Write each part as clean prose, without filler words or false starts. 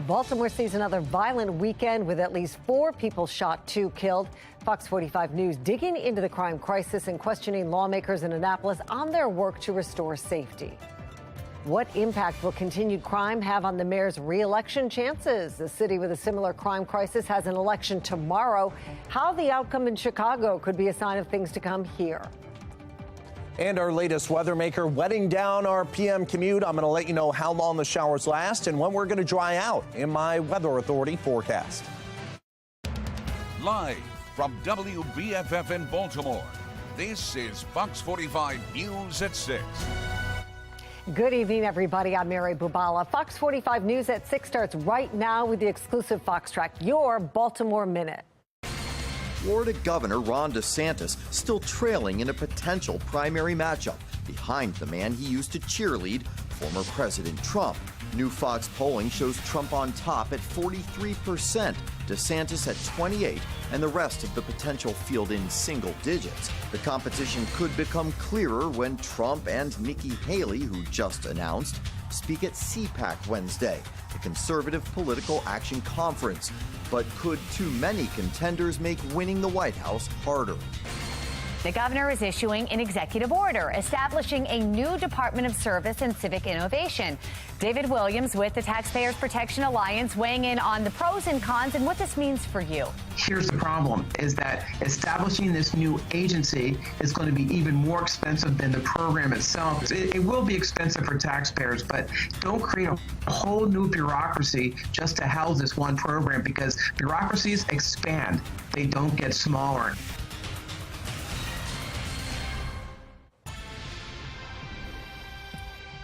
Baltimore sees another violent weekend with at least 4 people shot, 2 killed. Fox 45 News digging into the crime crisis and questioning lawmakers in Annapolis on their work to restore safety. What impact will continued crime have on the mayor's re-election chances? The city with a similar crime crisis has an election tomorrow. How the outcome in Chicago could be a sign of things to come here. And our latest weather maker wetting down our PM commute. I'm going to let you know how long the showers last and when we're going to dry out in my Weather Authority forecast. Live from WBFF in Baltimore, this is Fox 45 News at 6. Good evening, everybody. I'm Mary Bubala. Fox 45 News at 6 starts right now with the exclusive Fox Track, your Baltimore Minute. Florida Governor Ron DeSantis still trailing in a potential primary matchup behind the man he used to cheerlead, former President Trump. New Fox polling shows Trump on top at 43%, DeSantis at 28%, and the rest of the potential field in single digits. The competition could become clearer when Trump and Nikki Haley, who just announced, speak at CPAC Wednesday, the Conservative Political Action Conference. But could too many contenders make winning the White House harder? The governor is issuing an executive order establishing a new Department of Service and Civic Innovation. David Williams with the Taxpayers Protection Alliance weighing in on the pros and cons and what this means for you. Here's the problem, is that establishing this new agency is going to be even more expensive than the program itself. It will be expensive for taxpayers, but don't create a whole new bureaucracy just to house this one program, because bureaucracies expand. They don't get smaller.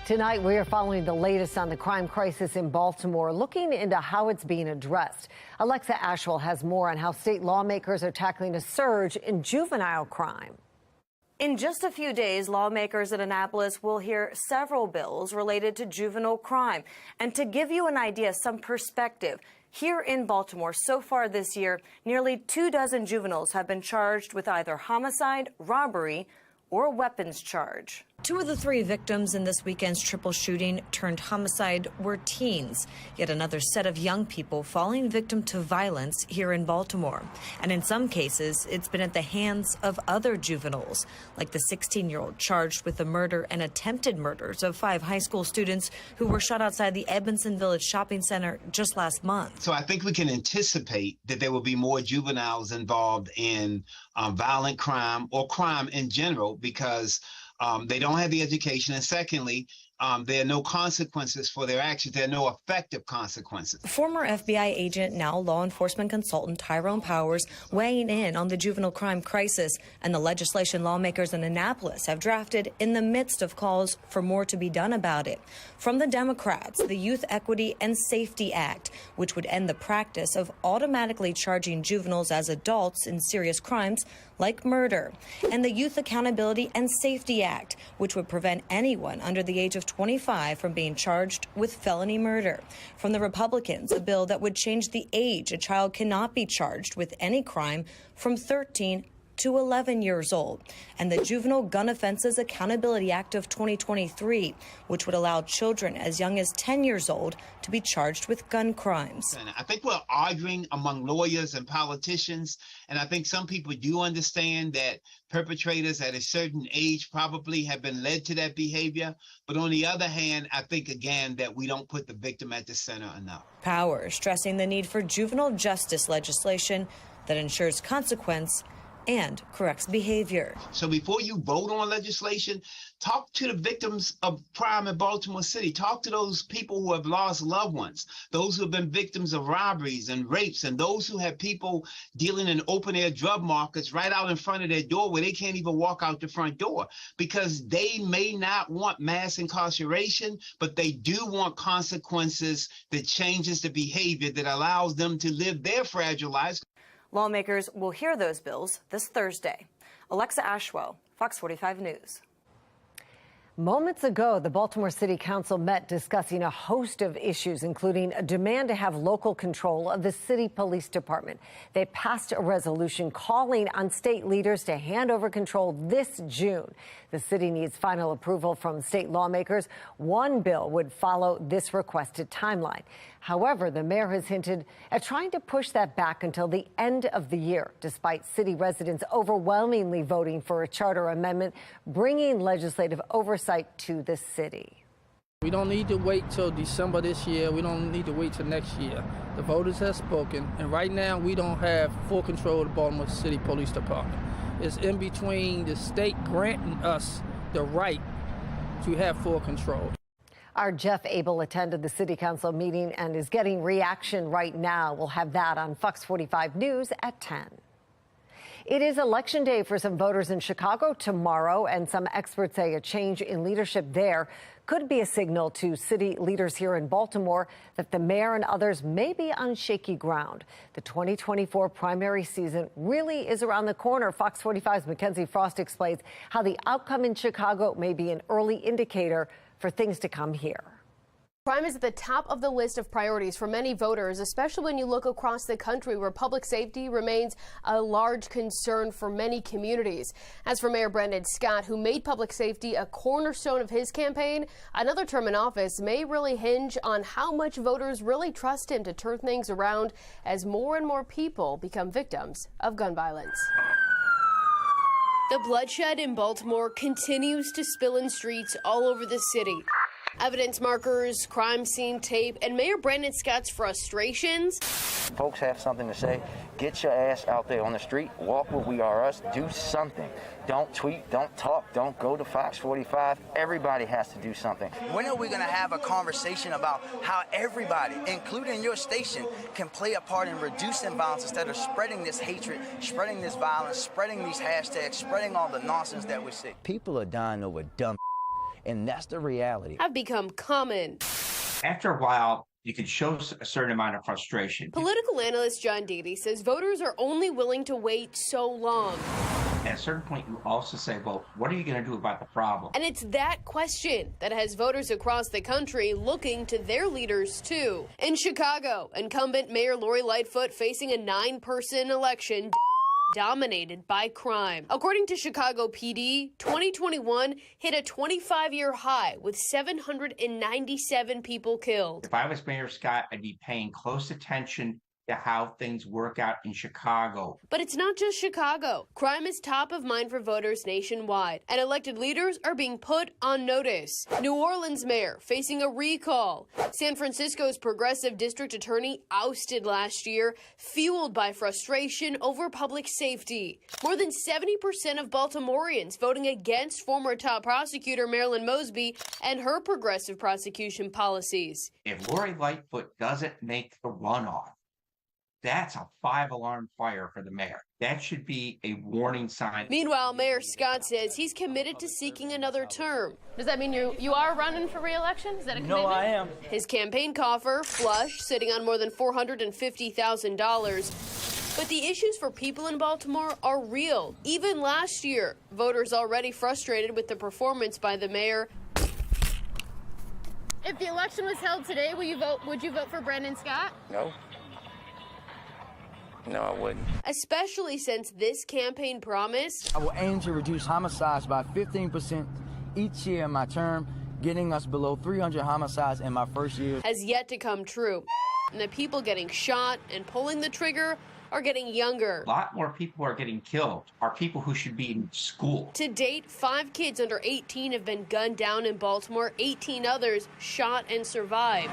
Tonight, we are following the latest on the crime crisis in Baltimore, looking into how it's being addressed. Alexa Ashwell has more on how state lawmakers are tackling a surge in juvenile crime. In just a few days, lawmakers in Annapolis will hear several bills related to juvenile crime. And to give you an idea, some perspective, here in Baltimore so far this year, nearly 24 juveniles have been charged with either homicide, robbery, or a weapons charge. 2 of the 3 victims in this weekend's triple shooting turned homicide were teens, yet another set of young people falling victim to violence here in Baltimore. And in some cases, it's been at the hands of other juveniles, like the 16-year-old charged with the murder and attempted murders of 5 high school students who were shot outside the Edmondson Village Shopping Center just last month. So I think we can anticipate that there will be more juveniles involved in violent crime or crime in general, because they don't have the education. And secondly, there are no consequences for their actions. There are no effective consequences. Former FBI agent, now law enforcement consultant Tyrone Powers, weighing in on the juvenile crime crisis and the legislation lawmakers in Annapolis have drafted in the midst of calls for more to be done about it. From the Democrats, the Youth Equity and Safety Act, which would end the practice of automatically charging juveniles as adults in serious crimes like murder, and the Youth Accountability and Safety Act, which would prevent anyone under the age of 25 from being charged with felony murder. From the Republicans, a bill that would change the age a child cannot be charged with any crime from 13 to 11 years old, and the Juvenile Gun Offenses Accountability Act of 2023, which would allow children as young as 10 years old to be charged with gun crimes. And I think we're arguing among lawyers and politicians, and I think some people do understand that perpetrators at a certain age probably have been led to that behavior. But on the other hand, I think, again, that we don't put the victim at the center enough. Powers stressing the need for juvenile justice legislation that ensures consequence and corrects behavior. So before you vote on legislation, talk to the victims of crime in Baltimore City. Talk to those people who have lost loved ones, those who have been victims of robberies and rapes, and those who have people dealing in open-air drug markets right out in front of their door where they can't even walk out the front door, because they may not want mass incarceration, but they do want consequences that changes the behavior that allows them to live their fragile lives. Lawmakers will hear those bills this Thursday. Alexa Ashwell, Fox 45 News. Moments ago, the Baltimore City Council met discussing a host of issues, including a demand to have local control of the city police department. They passed a resolution calling on state leaders to hand over control this June. The city needs final approval from state lawmakers. One bill would follow this requested timeline. However, the mayor has hinted at trying to push that back until the end of the year, despite city residents overwhelmingly voting for a charter amendment bringing legislative oversight to the city. We don't need to wait till December this year. We don't need to wait till next year. The voters have spoken, and right now we don't have full control of the Baltimore City Police Department. It's in between the state granting us the right to have full control. Our Jeff Abel attended the city council meeting and is getting reaction right now. We'll have that on Fox 45 News at 10. It is election day for some voters in Chicago tomorrow, and some experts say a change in leadership there could be a signal to city leaders here in Baltimore that the mayor and others may be on shaky ground. The 2024 primary season really is around the corner. Fox 45's Mackenzie Frost explains how the outcome in Chicago may be an early indicator for things to come here. Crime is at the top of the list of priorities for many voters, especially when you look across the country where public safety remains a large concern for many communities. As for Mayor Brandon Scott, who made public safety a cornerstone of his campaign, another term in office may really hinge on how much voters really trust him to turn things around as more and more people become victims of gun violence. The bloodshed in Baltimore continues to spill in streets all over the city. Evidence markers, crime scene tape, and Mayor Brandon Scott's frustrations. Folks have something to say. Get your ass out there on the street. Walk where we are us. Do something. Don't tweet. Don't talk. Don't go to Fox 45. Everybody has to do something. When are we going to have a conversation about how everybody, including your station, can play a part in reducing violence instead of spreading this hatred, spreading this violence, spreading these hashtags, spreading all the nonsense that we see? People are dying over dumb, and that's the reality. Have become common. After a while, you can show a certain amount of frustration. Political analyst John Daly says voters are only willing to wait so long. At a certain point, you also say, well, what are you going to do about the problem? And it's that question that has voters across the country looking to their leaders, too. In Chicago, incumbent Mayor Lori Lightfoot facing a 9-person election dominated by crime. According to Chicago PD, 2021 hit a 25-year high with 797 people killed. If I was Mayor Scott, I'd be paying close attention to how things work out in Chicago. But it's not just Chicago. Crime is top of mind for voters nationwide, and elected leaders are being put on notice. New Orleans mayor facing a recall. San Francisco's progressive district attorney ousted last year, fueled by frustration over public safety. More than 70% of Baltimoreans voting against former top prosecutor Marilyn Mosby and her progressive prosecution policies. If Lori Lightfoot doesn't make the runoff, that's a 5-alarm fire for the mayor. That should be a warning sign. Meanwhile, Mayor Scott says he's committed to seeking another term. Does that mean you are running for re-election? Is that a commitment? No, I am. His campaign coffer, flush, sitting on more than $450,000. But the issues for people in Baltimore are real. Even last year, voters already frustrated with the performance by the mayor. If the election was held today, would you vote for Brandon Scott? No. No, I wouldn't. Especially since this campaign promised, I will aim to reduce homicides by 15% each year in my term, getting us below 300 homicides in my first year. Has yet to come true. And the people getting shot and pulling the trigger are getting younger. A lot more people who are getting killed are people who should be in school. To date, 5 kids under 18 have been gunned down in Baltimore, 18 others shot and survived.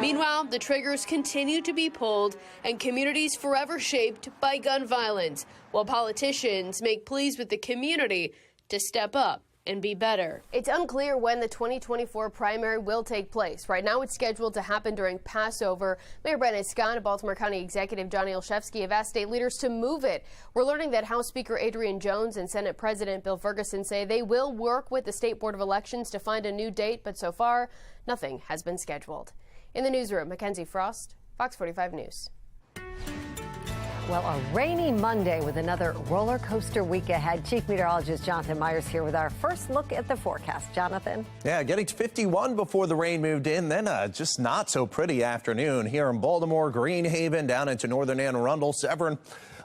Meanwhile, the triggers continue to be pulled and communities forever shaped by gun violence, while politicians make pleas with the community to step up and be better. It's unclear when the 2024 primary will take place. Right now, it's scheduled to happen during Passover. Mayor Brandon Scott and Baltimore County Executive Johnny Olszewski have asked state leaders to move it. We're learning that House Speaker Adrian Jones and Senate President Bill Ferguson say they will work with the State Board of Elections to find a new date, but so far, nothing has been scheduled. In the newsroom, Mackenzie Frost, Fox 45 News. Well, a rainy Monday with another roller coaster week ahead. Chief Meteorologist Jonathan Myers here with our first look at the forecast. Jonathan? Yeah, getting to 51 before the rain moved in, then just not so pretty afternoon here in Baltimore, Greenhaven, down into northern Anne Arundel, Severn.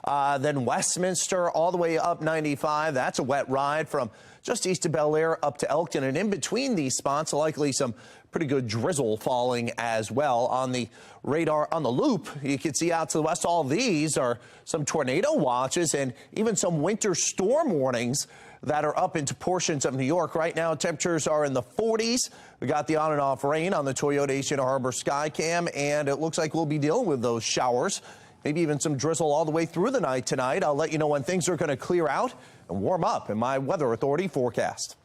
Then Westminster all the way up 95. That's a wet ride from just east of Bel Air up to Elkton. And in between these spots, likely some pretty good drizzle falling as well. On the radar, on the loop, you can see out to the west, all these are some tornado watches and even some winter storm warnings that are up into portions of New York. Right now, temperatures are in the 40s. We got the on and off rain on the Toyota Asian Harbor Skycam, and it looks like we'll be dealing with those showers. Maybe even some drizzle all the way through the night tonight. I'll let you know when things are going to clear out and warm up in my Weather Authority forecast.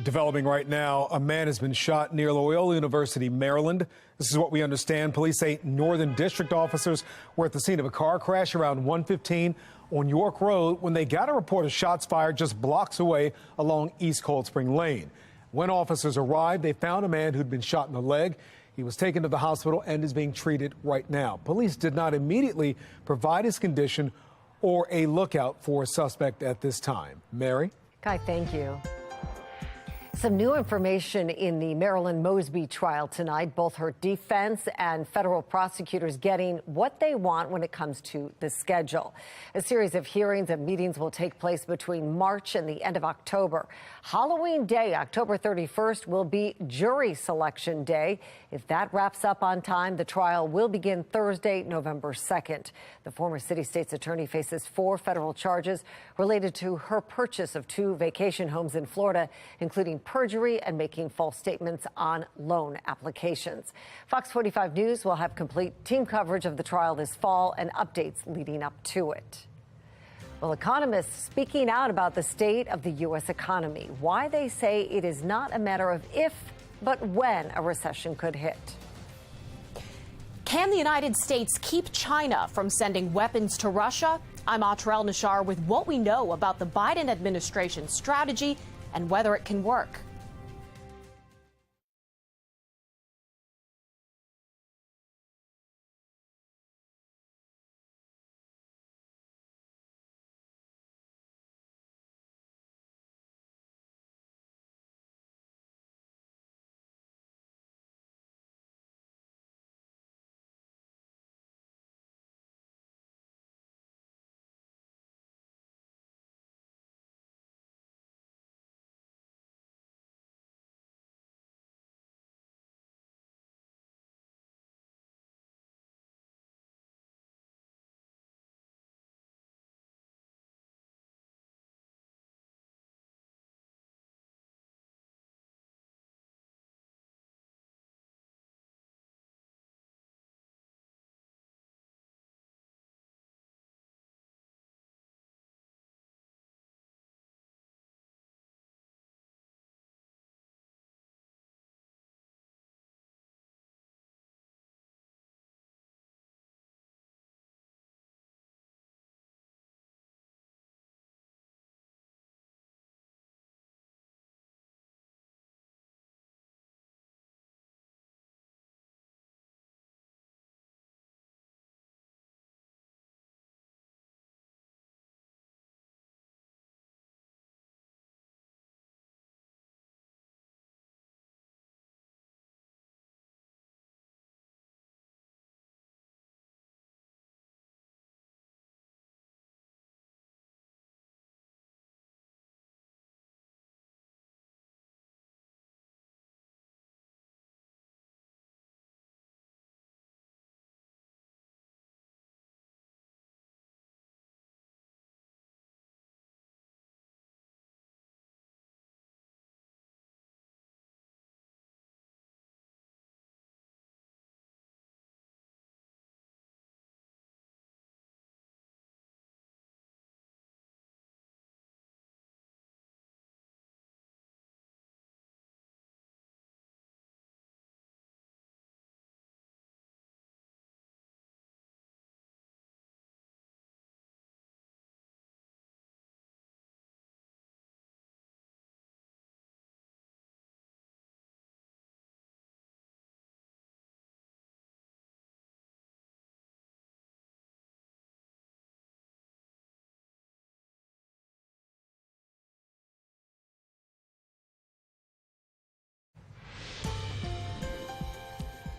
Developing right now, a man has been shot near Loyola University, Maryland. This is what we understand. Police say Northern District officers were at the scene of a car crash around 1:15 on York Road when they got a report of shots fired just blocks away along East Cold Spring Lane. When officers arrived, they found a man who'd been shot in the leg. He was taken to the hospital and is being treated right now. Police did not immediately provide his condition or a lookout for a suspect at this time. Mary? Guy, thank you. Some new information in the Marilyn Mosby trial tonight. Both her defense and federal prosecutors getting what they want when it comes to the schedule. A series of hearings and meetings will take place between March and the end of October. Halloween Day, October 31st, will be jury selection day. If that wraps up on time, the trial will begin Thursday, November 2nd. The former city state's attorney faces 4 federal charges related to her purchase of 2 vacation homes in Florida, including perjury and making false statements on loan applications. Fox 45 News will have complete team coverage of the trial this fall and updates leading up to it. Well, economists speaking out about the state of the U.S. economy, why they say it is not a matter of if, but when a recession could hit. Can the United States keep China from sending weapons to Russia? I'm Atrel Nashar with what we know about the Biden administration's strategy and whether it can work.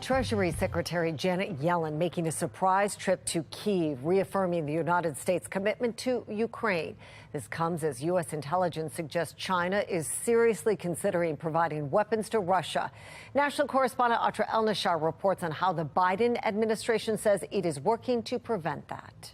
Treasury Secretary Janet Yellen making a surprise trip to Kyiv, reaffirming the United States' commitment to Ukraine. This comes as U.S. intelligence suggests China is seriously considering providing weapons to Russia. National correspondent Atra El-Nashar reports on how the Biden administration says it is working to prevent that.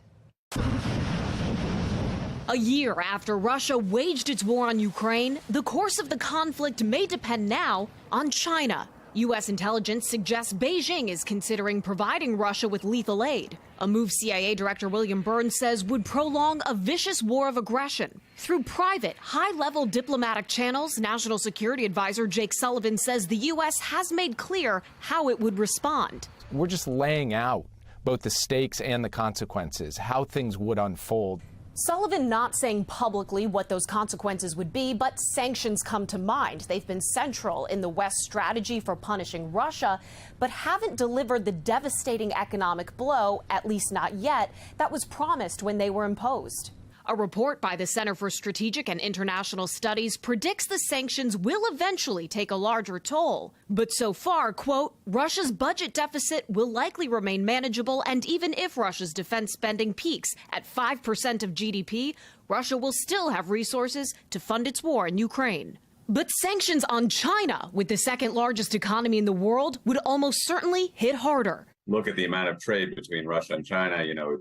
A year after Russia waged its war on Ukraine, the course of the conflict may depend now on China. U.S. intelligence suggests Beijing is considering providing Russia with lethal aid, a move CIA Director William Burns says would prolong a vicious war of aggression. Through private, high-level diplomatic channels, National Security Advisor Jake Sullivan says the U.S. has made clear how it would respond. We're just laying out both the stakes and the consequences, how things would unfold. Sullivan not saying publicly what those consequences would be, but sanctions come to mind. They've been central in the West's strategy for punishing Russia, but haven't delivered the devastating economic blow, at least not yet, that was promised when they were imposed. A report by the Center for Strategic and International Studies predicts the sanctions will eventually take a larger toll. But so far, quote, Russia's budget deficit will likely remain manageable, and even if Russia's defense spending peaks at 5% of GDP, Russia will still have resources to fund its war in Ukraine. But sanctions on China, with the second largest economy in the world, would almost certainly hit harder. Look at the amount of trade between Russia and China. You know,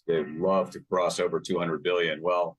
they love to cross over 200 billion. Well,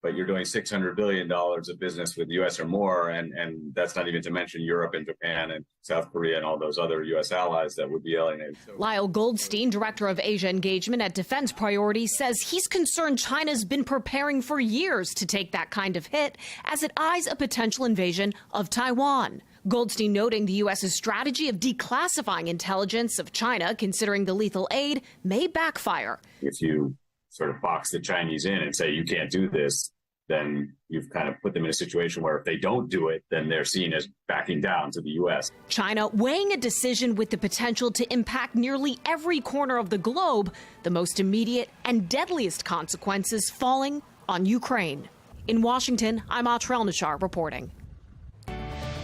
but you're doing $600 billion of business with the U.S. or more, and that's not even to mention Europe and Japan and South Korea and all those other U.S. allies that would be alienated. Lyle Goldstein, director of Asia engagement at Defense Priorities, says he's concerned China's been preparing for years to take that kind of hit as it eyes a potential invasion of Taiwan. Goldstein noting the U.S.'s strategy of declassifying intelligence of China, considering the lethal aid, may backfire. If you sort of box the Chinese in and say you can't do this, then you've kind of put them in a situation where if they don't do it, then they're seen as backing down to the U.S. China weighing a decision with the potential to impact nearly every corner of the globe, the most immediate and deadliest consequences falling on Ukraine. In Washington, I'm Atra El-Nashar reporting.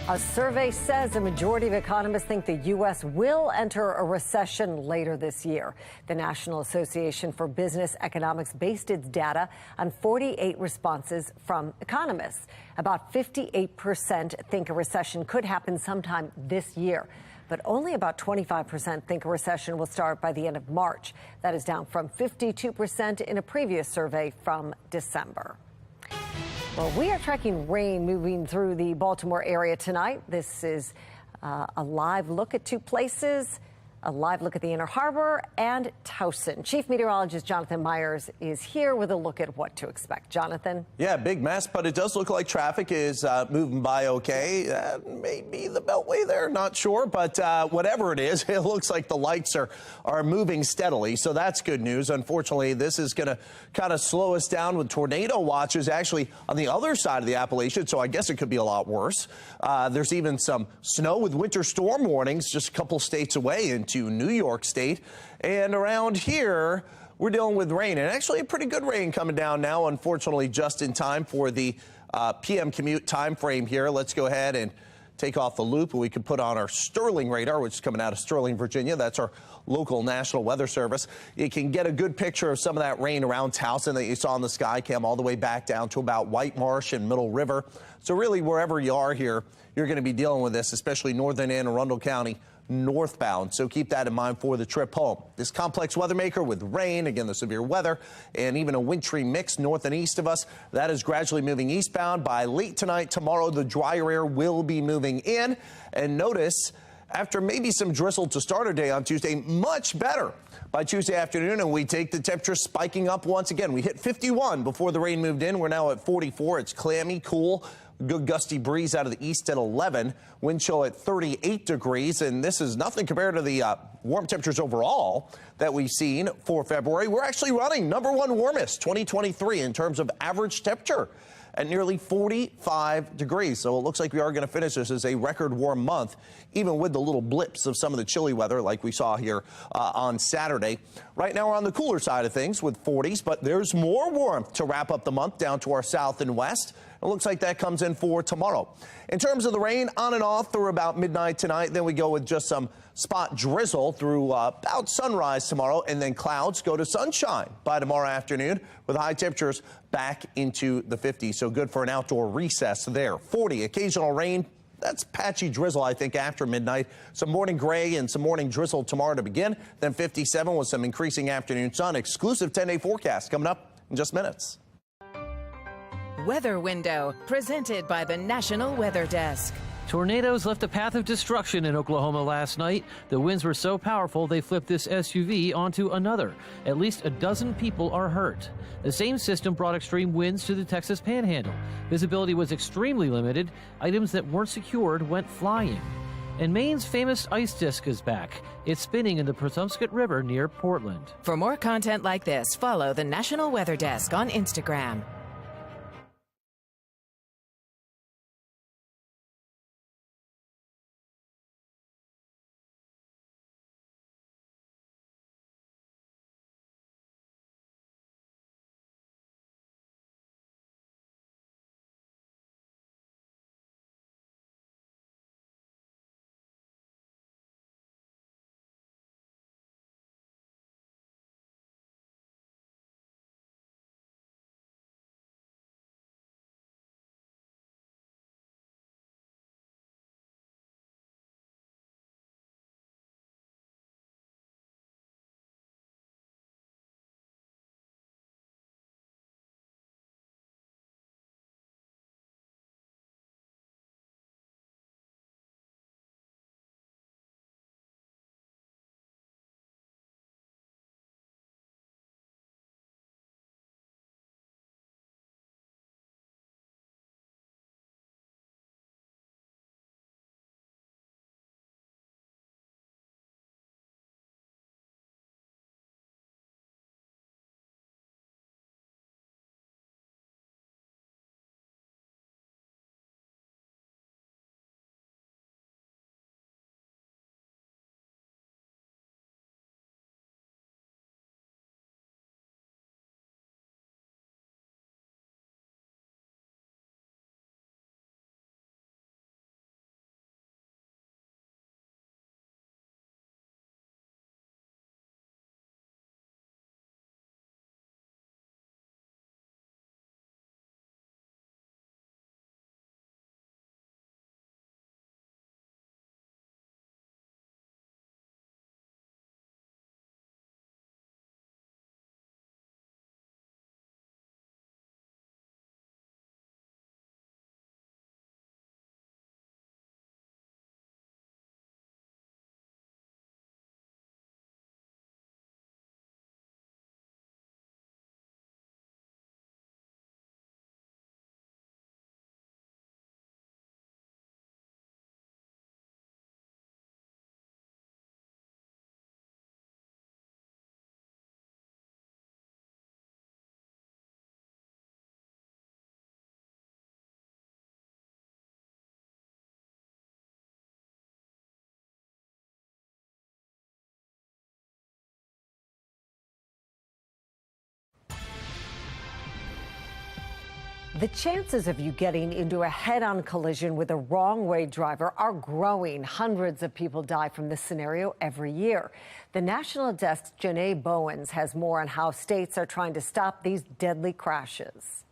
A survey says a majority of economists think the U.S. will enter a recession later this year. The National Association for Business Economics based its data on 48 responses from economists. About 58% think a recession could happen sometime this year, but only about 25% think a recession will start by the end of March. That is down from 52% in a previous survey from December. Well, we are tracking rain moving through the Baltimore area tonight. This is a live look at two places, a live look at the Inner Harbor and Towson. Chief Meteorologist Jonathan Myers is here with a look at what to expect. Jonathan? Yeah, big mess, but it does look like traffic is moving by okay. Maybe the Beltway there, not sure, but whatever it is, it looks like the lights are moving steadily, so that's good news. Unfortunately, this is going to kind of slow us down with tornado watches actually on the other side of the Appalachian, so I guess it could be a lot worse. There's even some snow with winter storm warnings just a couple states away into New York State. And around here, we're dealing with rain, and actually a pretty good rain coming down now, unfortunately, just in time for the PM commute time frame here. Let's go ahead and take off the loop, and we can put on our Sterling radar, which is coming out of Sterling, Virginia. That's our local National Weather Service. You can get a good picture of some of that rain around Towson that you saw in the sky cam all the way back down to about White Marsh and Middle River. So really, wherever you are here, you're going to be dealing with this, especially northern Anne Arundel County northbound. So keep that in mind for the trip home. This complex weather maker with rain, again, the severe weather, and even a wintry mix north and east of us, that is gradually moving eastbound. By late tonight, tomorrow, the drier air will be moving in. And notice, after maybe some drizzle to start our day on Tuesday, much better by Tuesday afternoon, and we take the temperature spiking up once again. We hit 51 before the rain moved in. We're now at 44. It's clammy, cool. Good gusty breeze out of the east at 11, wind chill at 38 degrees, and this is nothing compared to the warm temperatures overall that we've seen for February. We're actually running #1 warmest 2023 in terms of average temperature at nearly 45 degrees. So it looks like we are going to finish this as a record warm month, even with the little blips of some of the chilly weather like we saw here on Saturday. Right now we're on the cooler side of things with 40s, but there's more warmth to wrap up the month down to our south and west. It looks like that comes in for tomorrow. In terms of the rain, on and off through about midnight tonight. Then we go with just some spot drizzle through about sunrise tomorrow, and then clouds go to sunshine by tomorrow afternoon with high temperatures back into the 50s. So good for an outdoor recess there. 40, occasional rain. That's patchy drizzle, I think, after midnight. Some morning gray and some morning drizzle tomorrow to begin. Then 57 with some increasing afternoon sun. Exclusive 10-day forecast coming up in just minutes. Weather Window, presented by the National Weather Desk. Tornadoes left a path of destruction in Oklahoma last night. The winds were so powerful they flipped this SUV onto another. At least a dozen people are hurt. The same system brought extreme winds to the Texas Panhandle. Visibility was extremely limited. Items that weren't secured went flying. And Maine's famous ice disc is back. It's spinning in the Penobscot River near Portland. For more content like this, follow the National Weather Desk on Instagram. The chances of you getting into a head-on collision with a wrong-way driver are growing. Hundreds of people die from this scenario every year. The National Desk's Janae Bowens has more on how states are trying to stop these deadly crashes.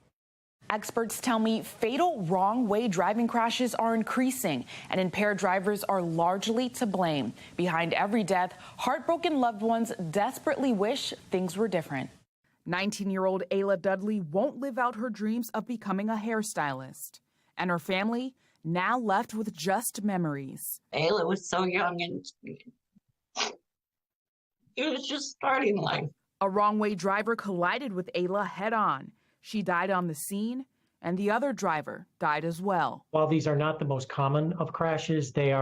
Experts tell me fatal wrong-way driving crashes are increasing, and impaired drivers are largely to blame. Behind every death, heartbroken loved ones desperately wish things were different. 19-year-old Ayla Dudley won't live out her dreams of becoming a hairstylist, and her family now left with just memories. Ayla was so young and he was just starting life. A wrong-way driver collided with Ayla head-on. She died on the scene, and the other driver died as well. While these are not the most common of crashes, they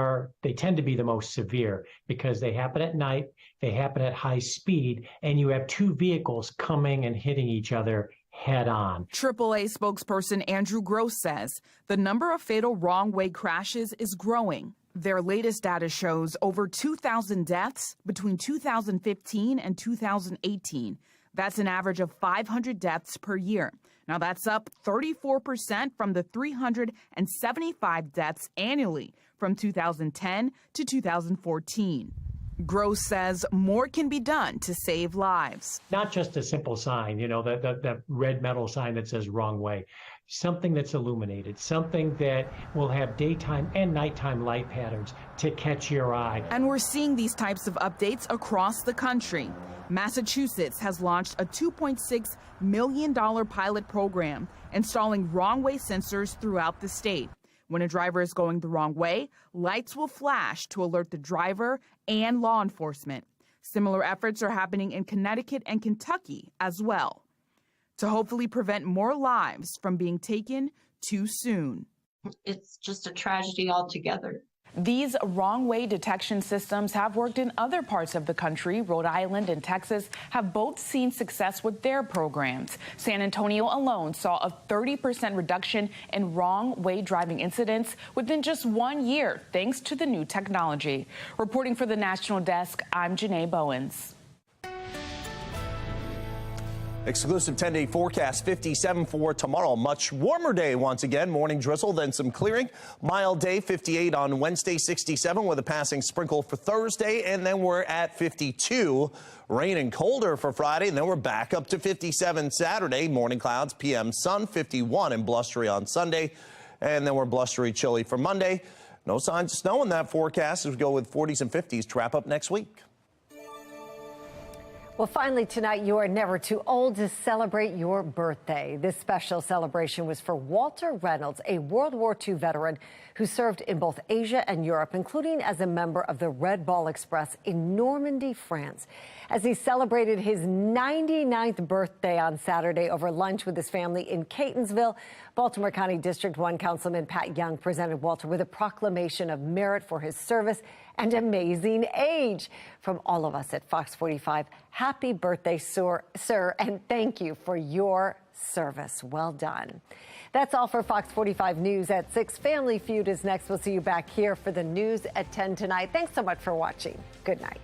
tend to be the most severe because they happen at night, they happen at high speed, and you have two vehicles coming and hitting each other head on. AAA spokesperson Andrew Gross says the number of fatal wrong-way crashes is growing. Their latest data shows over 2,000 deaths between 2015 and 2018. That's an average of 500 deaths per year. Now that's up 34% from the 375 deaths annually from 2010 to 2014. Gross says more can be done to save lives. Not just a simple sign, that red metal sign that says wrong way. Something that's illuminated, something that will have daytime and nighttime light patterns to catch your eye. And we're seeing these types of updates across the country. Massachusetts has launched a $2.6 million pilot program installing wrong-way sensors throughout the state. When a driver is going the wrong way, lights will flash to alert the driver and law enforcement. Similar efforts are happening in Connecticut and Kentucky as well, to hopefully prevent more lives from being taken too soon. It's just a tragedy altogether. These wrong-way detection systems have worked in other parts of the country. Rhode Island and Texas have both seen success with their programs. San Antonio alone saw a 30% reduction in wrong-way driving incidents within just 1 year, thanks to the new technology. Reporting for the National Desk, I'm Janae Bowens. Exclusive 10-day forecast, 57 for tomorrow. Much warmer day once again. Morning drizzle, then some clearing. Mild day, 58 on Wednesday, 67 with a passing sprinkle for Thursday. And then we're at 52. Rain and colder for Friday. And then we're back up to 57 Saturday. Morning clouds, PM sun, 51 and blustery on Sunday. And then we're blustery chilly for Monday. No signs of snow in that forecast as we go with 40s and 50s to wrap up next week. Well, finally tonight, you are never too old to celebrate your birthday. This special celebration was for Walter Reynolds, a World War II veteran who served in both Asia and Europe, including as a member of the Red Ball Express in Normandy, France. As he celebrated his 99th birthday on Saturday over lunch with his family in Catonsville, Baltimore County District 1 Councilman Pat Young presented Walter with a proclamation of merit for his service and amazing age. From all of us at Fox 45, happy birthday, sir, and thank you for your service. Well done. That's all for Fox 45 News at 6. Family Feud is next. We'll see you back here for the news at 10 tonight. Thanks so much for watching. Good night.